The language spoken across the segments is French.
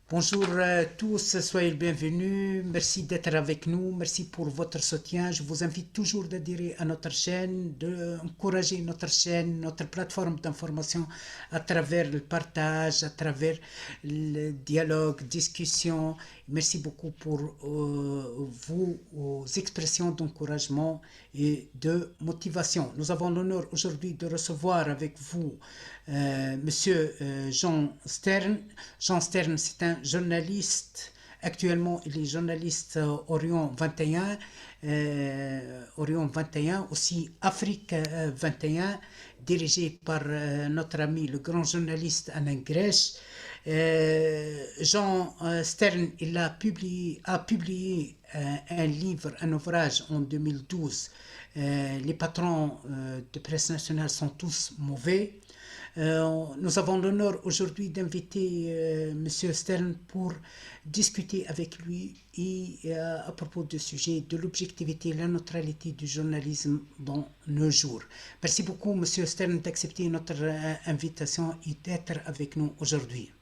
Bonjour à tous, soyez le bienvenus. Merci d'être avec nous. Merci pour votre soutien. Je vous invite toujours d'adhérer à notre chaîne, d'encourager notre chaîne, notre plateforme d'information à travers le partage, à travers le dialogue, discussion. Merci beaucoup pour vos expressions d'encouragement et de motivation. Nous avons l'honneur aujourd'hui de recevoir avec vous Monsieur Jean Stern. Jean Stern, c'est un journaliste. Actuellement, il est journaliste Orion 21, Orion 21, aussi Afrique 21, dirigé par notre ami le grand journaliste Alain Grèche. Jean Stern, il a publié un livre, un ouvrage en 2012. Les patrons de presse nationale sont tous mauvais. Nous avons l'honneur aujourd'hui d'inviter Monsieur Stern pour discuter avec lui à propos du sujet de l'objectivité et la neutralité du journalisme dans nos jours. Merci beaucoup, Monsieur Stern, d'accepter notre invitation et d'être avec nous aujourd'hui.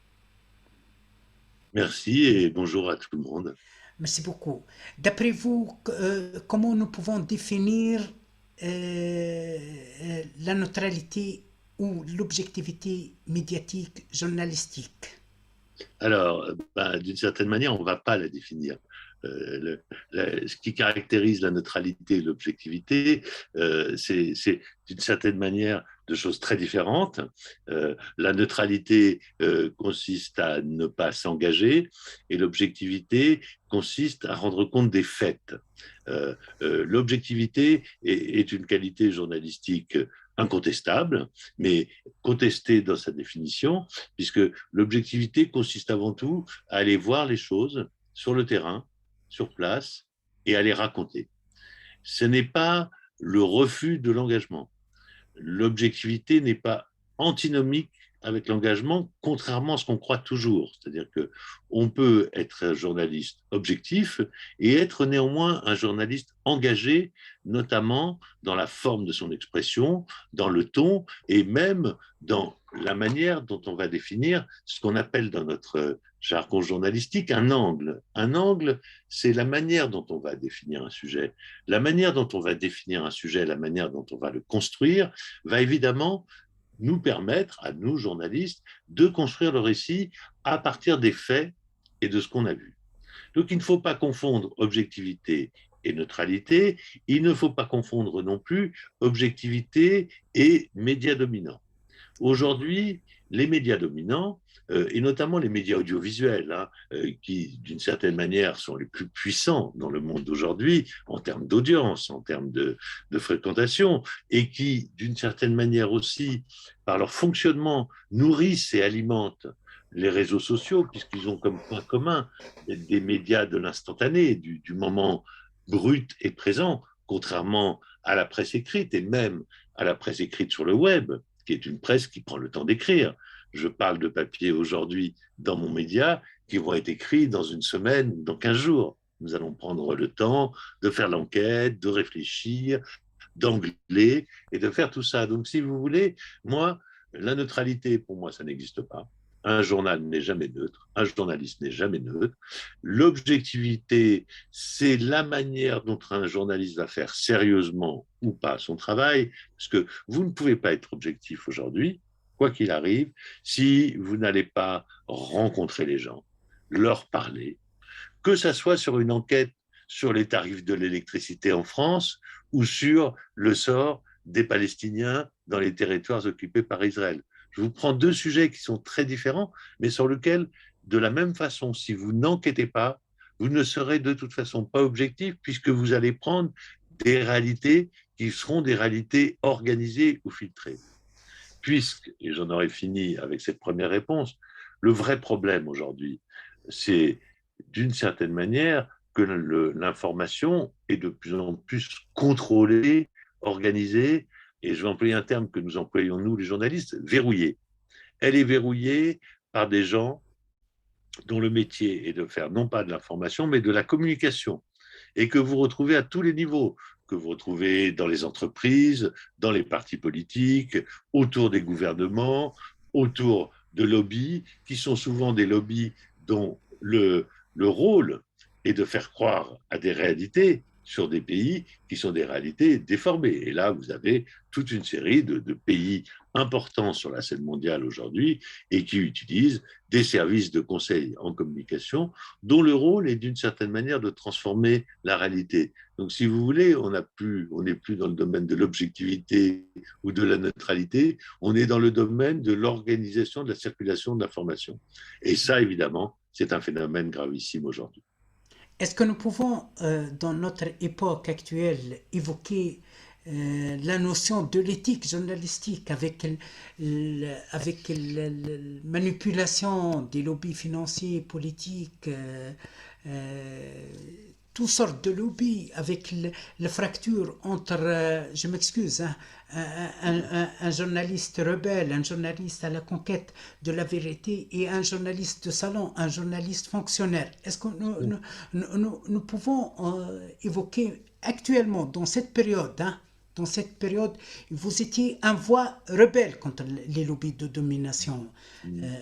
Merci et bonjour à tout le monde. Merci beaucoup. D'après vous, comment nous pouvons définir la neutralité ou l'objectivité médiatique journalistique? D'une certaine manière, on ne va pas la définir. Ce qui caractérise la neutralité et l'objectivité, c'est d'une certaine manière deux choses très différentes. La neutralité consiste à ne pas s'engager et l'objectivité consiste à rendre compte des faits. L'objectivité est une qualité journalistique incontestable, mais contestée dans sa définition, puisque l'objectivité consiste avant tout à aller voir les choses sur le terrain, sur place, et à les raconter. Ce n'est pas le refus de l'engagement. L'objectivité n'est pas antinomique avec l'engagement, contrairement à ce qu'on croit toujours. C'est-à-dire qu'on peut être un journaliste objectif et être néanmoins un journaliste engagé, notamment dans la forme de son expression, dans le ton et même dans la manière dont on va définir ce qu'on appelle dans notre jargon journalistique un angle. Un angle, c'est la manière dont on va définir un sujet. La manière dont on va définir un sujet, la manière dont on va le construire, va évidemment nous permettre, à nous journalistes, de construire le récit à partir des faits et de ce qu'on a vu. Donc il ne faut pas confondre objectivité et neutralité, il ne faut pas confondre non plus objectivité et médias dominants. Aujourd'hui, les médias dominants, et notamment les médias audiovisuels, qui d'une certaine manière sont les plus puissants dans le monde d'aujourd'hui en termes d'audience, en termes de fréquentation, et qui d'une certaine manière aussi, par leur fonctionnement, nourrissent et alimentent les réseaux sociaux, puisqu'ils ont comme point commun des médias de l'instantané, du moment brut et présent, contrairement à la presse écrite et même à la presse écrite sur le web, qui est une presse qui prend le temps d'écrire. Je parle de papiers aujourd'hui dans mon média qui vont être écrits dans une semaine, dans 15 jours. Nous allons prendre le temps de faire l'enquête, de réfléchir, d'angler et de faire tout ça. Donc, si vous voulez, moi, la neutralité, pour moi, ça n'existe pas. Un journal n'est jamais neutre, un journaliste n'est jamais neutre. L'objectivité, c'est la manière dont un journaliste va faire sérieusement ou pas son travail, parce que vous ne pouvez pas être objectif aujourd'hui, quoi qu'il arrive, si vous n'allez pas rencontrer les gens, leur parler, que ça soit sur une enquête sur les tarifs de l'électricité en France ou sur le sort des Palestiniens dans les territoires occupés par Israël. Je vous prends deux sujets qui sont très différents, mais sur lesquels, de la même façon, si vous n'enquêtez pas, vous ne serez de toute façon pas objectif puisque vous allez prendre des réalités qui seront des réalités organisées ou filtrées. Puisque, et j'en aurais fini avec cette première réponse, le vrai problème aujourd'hui, c'est d'une certaine manière que l'information est de plus en plus contrôlée, organisée, et je vais employer un terme que nous employons, nous, les journalistes, verrouillée. Elle est verrouillée par des gens dont le métier est de faire non pas de l'information, mais de la communication, et que vous retrouvez à tous les niveaux, que vous retrouvez dans les entreprises, dans les partis politiques, autour des gouvernements, autour de lobbies, qui sont souvent des lobbies dont le rôle est de faire croire à des réalités sur des pays qui sont des réalités déformées. Et là, vous avez toute une série de pays importants sur la scène mondiale aujourd'hui et qui utilisent des services de conseil en communication dont le rôle est d'une certaine manière de transformer la réalité. Donc, si vous voulez, on n'est plus dans le domaine de l'objectivité ou de la neutralité, on est dans le domaine de l'organisation de la circulation de l'information. Et ça, évidemment, c'est un phénomène gravissime aujourd'hui. Est-ce que nous pouvons, dans notre époque actuelle, évoquer la notion de l'éthique journalistique avec, avec la manipulation des lobbies financiers, politiques, euh, toutes sortes de lobbies, avec la fracture entre, je m'excuse, hein, un journaliste rebelle, un journaliste à la conquête de la vérité et un journaliste de salon, un journaliste fonctionnaire. Est-ce que nous pouvons évoquer actuellement, dans cette période, vous étiez un voix rebelle contre les lobbies de domination,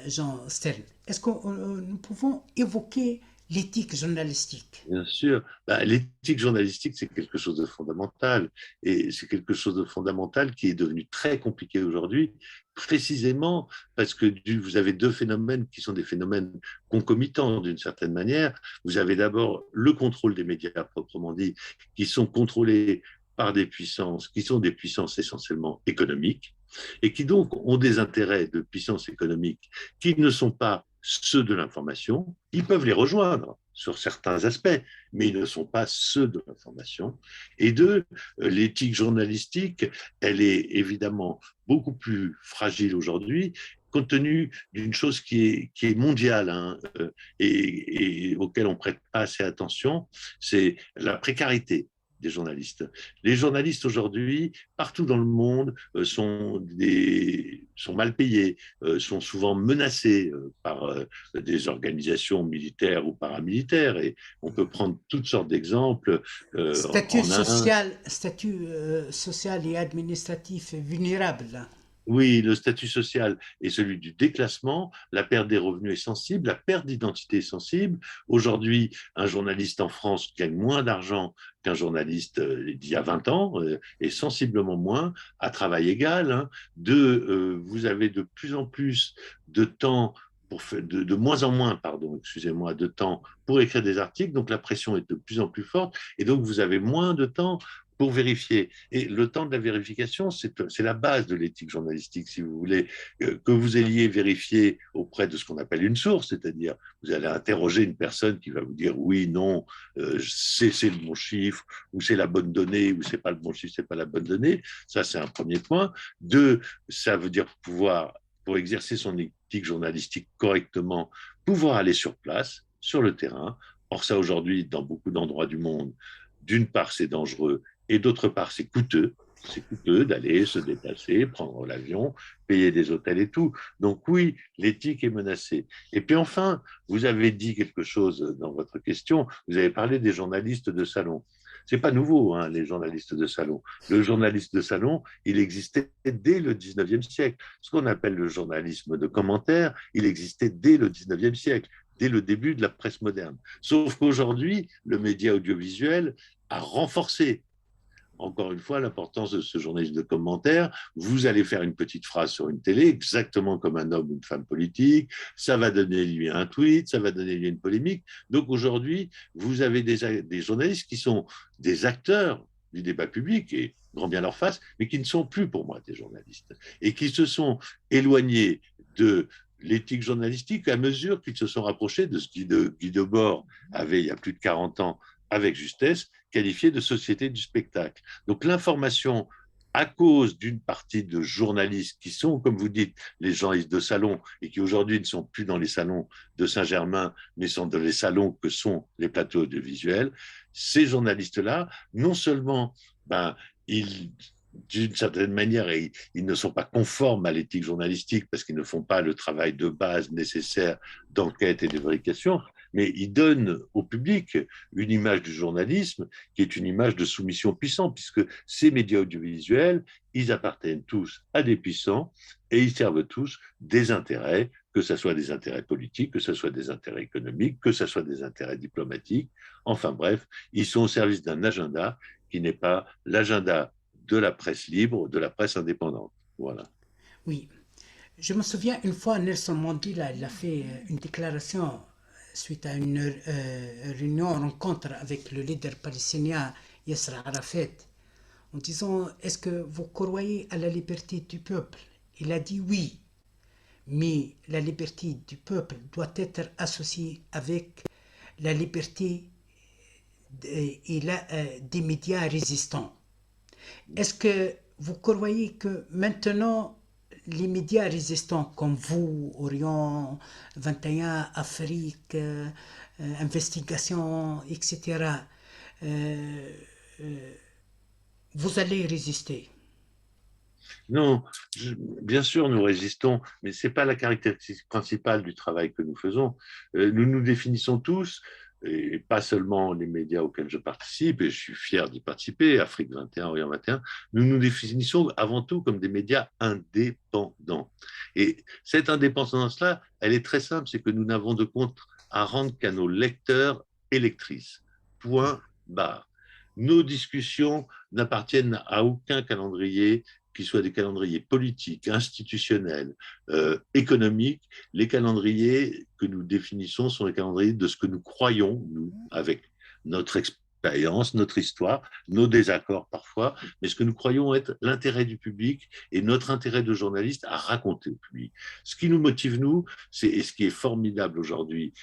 Jean Stern. Est-ce que nous pouvons évoquer l'éthique journalistique? Bien sûr. Bah, l'éthique journalistique, c'est quelque chose de fondamental. Et c'est quelque chose de fondamental qui est devenu très compliqué aujourd'hui, précisément parce que vous avez deux phénomènes qui sont des phénomènes concomitants d'une certaine manière. Vous avez d'abord le contrôle des médias proprement dit, qui sont contrôlés par des puissances qui sont des puissances essentiellement économiques et qui donc ont des intérêts de puissance économique qui ne sont pas ceux de l'information. Ils peuvent les rejoindre sur certains aspects, mais ils ne sont pas ceux de l'information. Et deux, l'éthique journalistique, elle est évidemment beaucoup plus fragile aujourd'hui, compte tenu d'une chose qui est mondiale hein, et auquel on ne prête pas assez attention, c'est la précarité des journalistes. Les journalistes aujourd'hui, partout dans le monde, sont mal payés, sont souvent menacés par des organisations militaires ou paramilitaires. Et on peut prendre toutes sortes d'exemples en Inde. Statut social et administratif vulnérable. Oui, le statut social est celui du déclassement, la perte des revenus est sensible, la perte d'identité est sensible. Aujourd'hui, un journaliste en France gagne moins d'argent qu'un journaliste d'il y a 20 ans, et sensiblement moins, à travail égal. Hein. Vous avez de plus en plus de temps de moins en moins, pardon, excusez-moi, de temps pour écrire des articles, donc la pression est de plus en plus forte, et donc vous avez moins de temps pour vérifier. Et le temps de la vérification, c'est la base de l'éthique journalistique, si vous voulez, que vous ayez vérifié auprès de ce qu'on appelle une source, c'est-à-dire vous allez interroger une personne qui va vous dire oui, non, c'est le bon chiffre, ou c'est la bonne donnée, ou c'est pas le bon chiffre, c'est pas la bonne donnée. Ça, c'est un premier point. Deux, ça veut dire pouvoir, pour exercer son éthique journalistique correctement, pouvoir aller sur place, sur le terrain. Or, ça, aujourd'hui, dans beaucoup d'endroits du monde, d'une part, c'est dangereux, et d'autre part, c'est coûteux. C'est coûteux d'aller se déplacer, prendre l'avion, payer des hôtels et tout. Donc oui, l'éthique est menacée. Et puis enfin, vous avez dit quelque chose dans votre question. Vous avez parlé des journalistes de salon. C'est pas nouveau, hein, les journalistes de salon. Le journaliste de salon, il existait dès le 19e siècle. Ce qu'on appelle le journalisme de commentaire, il existait dès le 19e siècle, dès le début de la presse moderne. Sauf qu'aujourd'hui, le média audiovisuel a renforcé encore une fois l'importance de ce journaliste de commentaire. Vous allez faire une petite phrase sur une télé, exactement comme un homme ou une femme politique, ça va donner lieu à un tweet, ça va donner lieu à une polémique. Donc aujourd'hui, vous avez des journalistes qui sont des acteurs du débat public, et grand bien leur face, mais qui ne sont plus pour moi des journalistes, et qui se sont éloignés de l'éthique journalistique à mesure qu'ils se sont rapprochés de ce que Guy Debord avait il y a plus de 40 ans avec justesse qualifié de société du spectacle. Donc l'information, à cause d'une partie de journalistes qui sont, comme vous dites, les journalistes de salon et qui aujourd'hui ne sont plus dans les salons de Saint-Germain, mais sont dans les salons que sont les plateaux audiovisuels, ces journalistes-là, non seulement d'une certaine manière, ils ne sont pas conformes à l'éthique journalistique parce qu'ils ne font pas le travail de base nécessaire d'enquête et de vérification, mais ils donnent au public une image du journalisme qui est une image de soumission puissant, puisque ces médias audiovisuels, ils appartiennent tous à des puissants et ils servent tous des intérêts que ce soit des intérêts politiques, que ce soit des intérêts économiques, que ce soit des intérêts diplomatiques. Enfin bref, ils sont au service d'un agenda qui n'est pas l'agenda de la presse libre, de la presse indépendante. Voilà. Oui. Je me souviens une fois, Nelson Mandela, il a fait une déclaration suite à une réunion, rencontre avec le leader palestinien Yasser Arafat, en disant: est-ce que vous croyez à la liberté du peuple? Il a dit oui, mais la liberté du peuple doit être associée avec la liberté des médias résistants. Est-ce que vous croyez que maintenant les médias résistants comme vous, Orient 21, Afrique, Investigation, etc., euh, euh, vous allez résister? Non, bien sûr, nous résistons, mais ce n'est pas la caractéristique principale du travail que nous faisons. Nous nous définissons tous, et pas seulement les médias auxquels je participe, et je suis fier d'y participer, Afrique 21, Orient 21, nous nous définissons avant tout comme des médias indépendants. Et cette indépendance-là, elle est très simple, c'est que nous n'avons de compte à rendre qu'à nos lecteurs et lectrices. Point barre. Nos discussions n'appartiennent à aucun calendrier, qui soient des calendriers politiques, institutionnels, économiques. Les calendriers que nous définissons sont les calendriers de ce que nous croyons, nous, avec notre expérience, notre histoire, nos désaccords parfois, mais ce que nous croyons être l'intérêt du public et notre intérêt de journaliste à raconter au public. Ce qui nous motive, nous, et ce qui est formidable aujourd'hui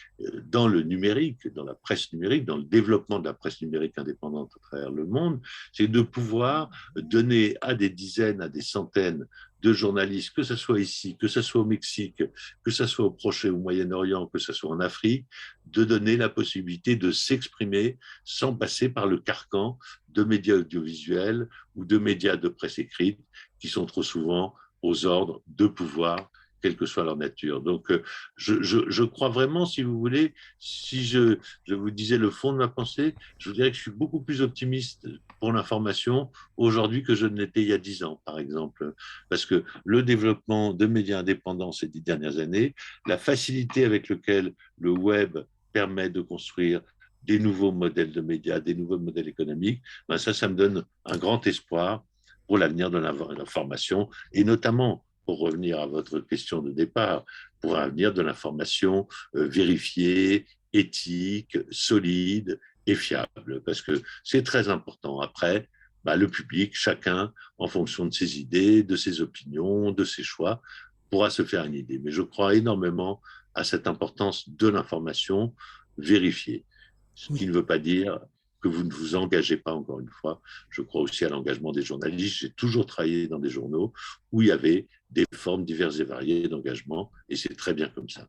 dans le numérique, dans la presse numérique, dans le développement de la presse numérique indépendante à travers le monde, c'est de pouvoir donner à des dizaines, à des centaines de journalistes, que ce soit ici, que ce soit au Mexique, que ce soit au Proche et au Moyen-Orient, que ce soit en Afrique, de donner la possibilité de s'exprimer sans passer par le carcan de médias audiovisuels ou de médias de presse écrite qui sont trop souvent aux ordres de pouvoir, quelle que soit leur nature. Donc, je crois vraiment, si vous voulez, si je vous disais le fond de ma pensée, je vous dirais que je suis beaucoup plus optimiste pour l'information aujourd'hui que je ne l'étais il y a 10 ans, par exemple. Parce que le développement de médias indépendants ces 10 dernières années, la facilité avec laquelle le web permet de construire des nouveaux modèles de médias, des nouveaux modèles économiques, ben ça me donne un grand espoir pour l'avenir de l'information, et notamment, pour revenir à votre question de départ, pour l'avenir de l'information vérifiée, éthique, solide et fiable, parce que c'est très important. Après, bah, le public, chacun, en fonction de ses idées, de ses opinions, de ses choix, pourra se faire une idée. Mais je crois énormément à cette importance de l'information vérifiée. Ce qui Oui. ne veut pas dire que vous ne vous engagez pas, encore une fois. Je crois aussi à l'engagement des journalistes. J'ai toujours travaillé dans des journaux où il y avait des formes diverses et variées d'engagement, et c'est très bien comme ça.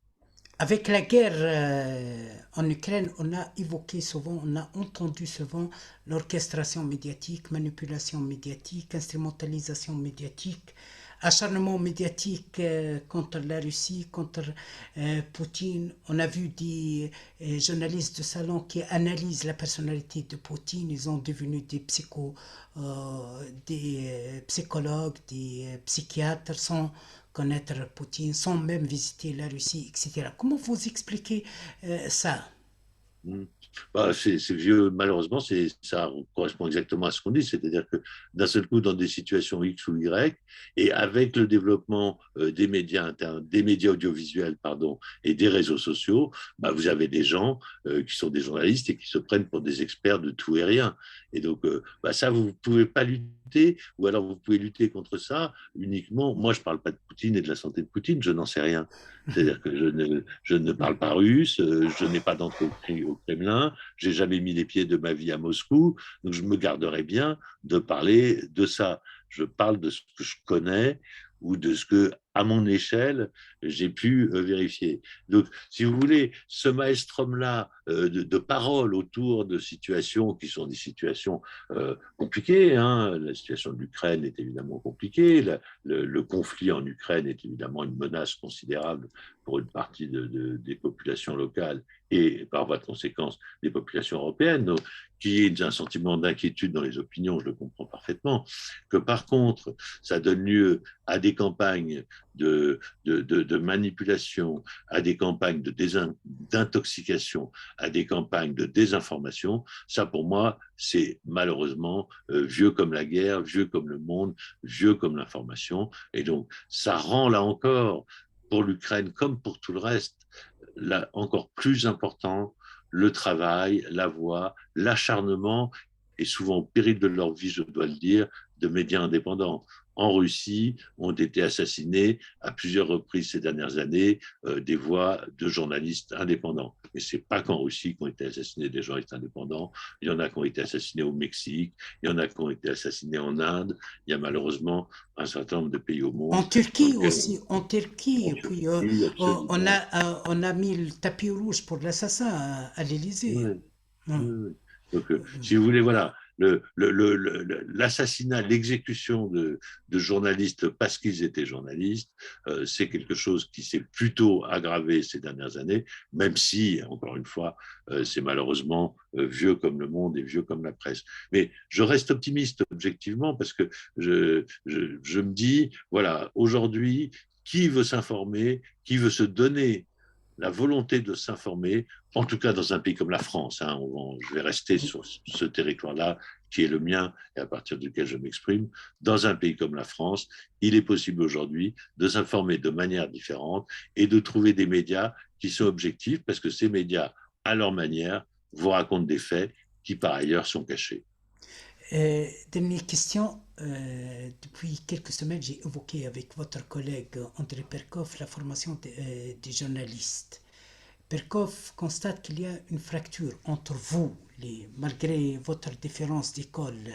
Avec la guerre en Ukraine, on a évoqué souvent, on a entendu souvent l'orchestration médiatique, manipulation médiatique, instrumentalisation médiatique, acharnement médiatique contre la Russie, contre Poutine. On a vu des journalistes de salon qui analysent la personnalité de Poutine. Ils ont devenu des psychologues, des psychiatres sans connaître Poutine, sans même visiter la Russie, etc. Comment vous expliquez ça? Mm. Bah, c'est vieux, malheureusement, ça correspond exactement à ce qu'on dit, c'est-à-dire que d'un seul coup, dans des situations X ou Y, et avec le développement des médias internes, des médias audiovisuels, pardon, et des réseaux sociaux, bah, vous avez des gens qui sont des journalistes et qui se prennent pour des experts de tout et rien. Et donc, bah, ça, vous ne pouvez pas lutter, ou alors vous pouvez lutter contre ça uniquement. Moi, je ne parle pas de Poutine et de la santé de Poutine, je n'en sais rien. C'est-à-dire que je ne parle pas russe, je n'ai pas d'entrée au Kremlin, j'ai jamais mis les pieds de ma vie à Moscou, donc je me garderai bien de parler de ça. Je parle de ce que je connais ou de ce que, à mon échelle, j'ai pu vérifier. Donc, si vous voulez, ce maelstrom-là de paroles autour de situations qui sont des situations compliquées, hein. La situation de l'Ukraine est évidemment compliquée, le conflit en Ukraine est évidemment une menace considérable pour une partie des populations locales et par voie de conséquence des populations européennes, donc, qu'il y ait un sentiment d'inquiétude dans les opinions, je le comprends parfaitement, que par contre, ça donne lieu à des campagnes de manipulation, à des campagnes d'intoxication, à des campagnes de désinformation, ça pour moi, c'est malheureusement vieux comme la guerre, vieux comme le monde, vieux comme l'information. Et donc, ça rend là encore, pour l'Ukraine comme pour tout le reste, là, encore plus important le travail, la voix, l'acharnement, et souvent au péril de leur vie, je dois le dire, de médias indépendants. En Russie, ont été assassinés à plusieurs reprises ces dernières années des voix de journalistes indépendants. Et ce n'est pas qu'en Russie qu'ont été assassinés des journalistes indépendants. Il y en a qui ont été assassinés au Mexique, il y en a qui ont été assassinés en Inde. Il y a malheureusement un certain nombre de pays au En monde dans Turquie lesquels aussi, en Turquie, on et puis Turquie, absolument. on a mis le tapis rouge pour l'assassin à l'Élysée. Ouais. Hum, Oui. Donc, si vous voulez, voilà, l'assassinat, l'exécution de journalistes parce qu'ils étaient journalistes, c'est quelque chose qui s'est plutôt aggravé ces dernières années, même si, encore une fois, c'est malheureusement vieux comme le monde et vieux comme la presse. Mais je reste optimiste objectivement parce que je me dis, voilà, aujourd'hui, qui veut s'informer, qui veut se donner la volonté de s'informer, en tout cas dans un pays comme la France. Hein, je vais rester sur ce territoire-là qui est le mien et à partir duquel je m'exprime. Dans un pays comme la France, il est possible aujourd'hui de s'informer de manière différente et de trouver des médias qui sont objectifs parce que ces médias, à leur manière, vous racontent des faits qui par ailleurs sont cachés. Dernière question. Depuis quelques semaines, j'ai évoqué avec votre collègue André Perkov la formation des journalistes. Perkov constate qu'il y a une fracture entre vous, malgré votre différence d'école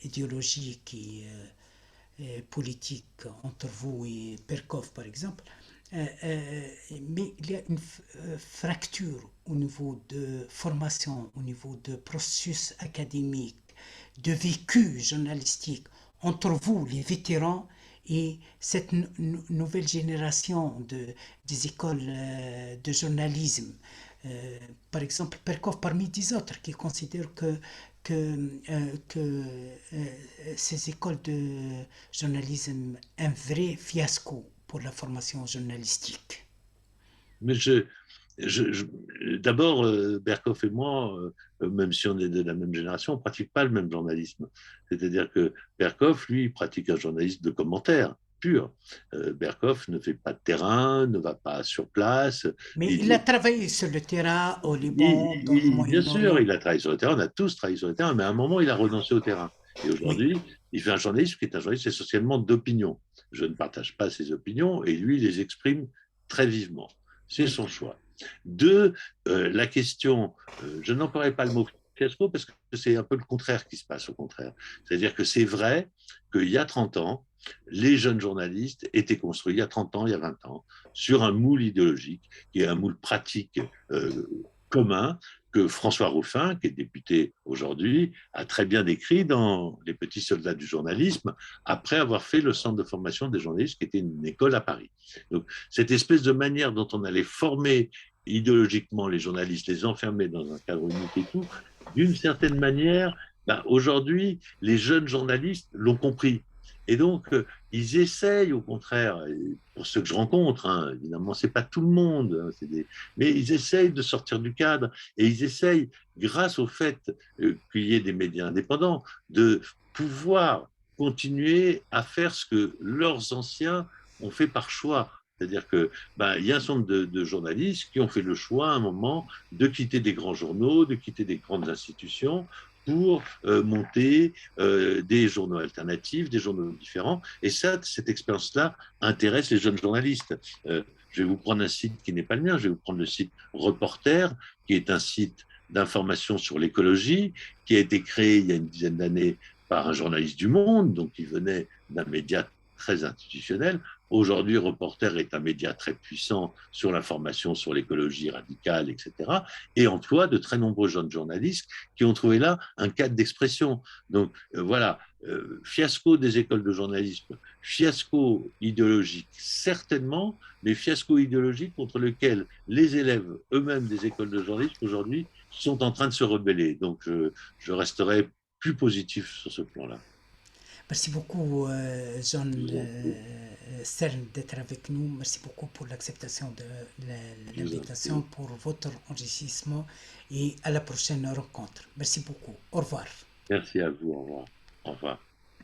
idéologique et politique entre vous et Perkov, par exemple. Mais il y a une fracture au niveau de formation, au niveau de processus académique, de vécu journalistique entre vous, les vétérans, et cette nouvelle génération des écoles de journalisme. Par exemple, Perkov parmi des autres qui considèrent que ces écoles de journalisme un vrai fiasco pour la formation journalistique. Mais d'abord, Berkoff et moi, même si on est de la même génération, on ne pratique pas le même journalisme. C'est-à-dire que Berkoff, lui, pratique un journalisme de commentaires pur. Berkoff ne fait pas de terrain, ne va pas sur place. Mais il a Il, travaillé sur le terrain au Liban, dans le bien sûr, Moyen-Orient. il a travaillé sur le terrain, on a tous travaillé sur le terrain, mais à un moment, il a renoncé au terrain. Et Oui. aujourd'hui, il fait un journalisme qui est un journalisme essentiellement d'opinion. Je ne partage pas ses opinions et lui, il les exprime très vivement. C'est Oui. son choix. Deux, la question, je n'emploierai pas le mot fiasco parce que c'est un peu le contraire qui se passe au contraire. C'est-à-dire que c'est vrai qu'il y a 30 ans, les jeunes journalistes étaient construits, il y a 30 ans, il y a 20 ans, sur un moule idéologique qui est un moule pratique commun que François Ruffin, qui est député aujourd'hui, a très bien décrit dans Les petits soldats du journalisme, après avoir fait le centre de formation des journalistes, qui était une école à Paris. Donc, cette espèce de manière dont on allait former idéologiquement les journalistes, les enfermer dans un cadre unique et tout, d'une certaine manière, ben, aujourd'hui, les jeunes journalistes l'ont compris. Et donc, ils essayent, au contraire, pour ceux que je rencontre, hein, évidemment, ce n'est pas tout le monde, hein, mais ils essayent de sortir du cadre et ils essayent, grâce au fait qu'il y ait des médias indépendants, de pouvoir continuer à faire ce que leurs anciens ont fait par choix. C'est-à-dire que il y a un certain nombre de journalistes qui ont fait le choix à un moment de quitter des grands journaux, de quitter des grandes institutions pour monter des journaux alternatifs, des journaux différents. Et ça, cette expérience-là intéresse les jeunes journalistes. Je vais vous prendre un site qui n'est pas le mien, je vais vous prendre le site Reporter, qui est un site d'information sur l'écologie, qui a été créé il y a une dizaine d'années par un journaliste du Monde, donc qui venait d'un média très institutionnel. Aujourd'hui, Reporter est un média très puissant sur l'information, sur l'écologie radicale, etc. Et emploie de très nombreux jeunes journalistes qui ont trouvé là un cadre d'expression. Donc voilà, fiasco des écoles de journalisme, fiasco idéologique certainement, mais fiasco idéologique contre lequel les élèves eux-mêmes des écoles de journalisme aujourd'hui sont en train de se rebeller. Donc, je resterai plus positif sur ce plan-là. Merci beaucoup, Je John vous en prie. Stern, d'être avec nous. Merci beaucoup pour l'acceptation de Je vous en l'invitation, prie. pour votre enrichissement et à la prochaine rencontre. Merci beaucoup. Au revoir. Merci à vous. Au revoir. Au revoir.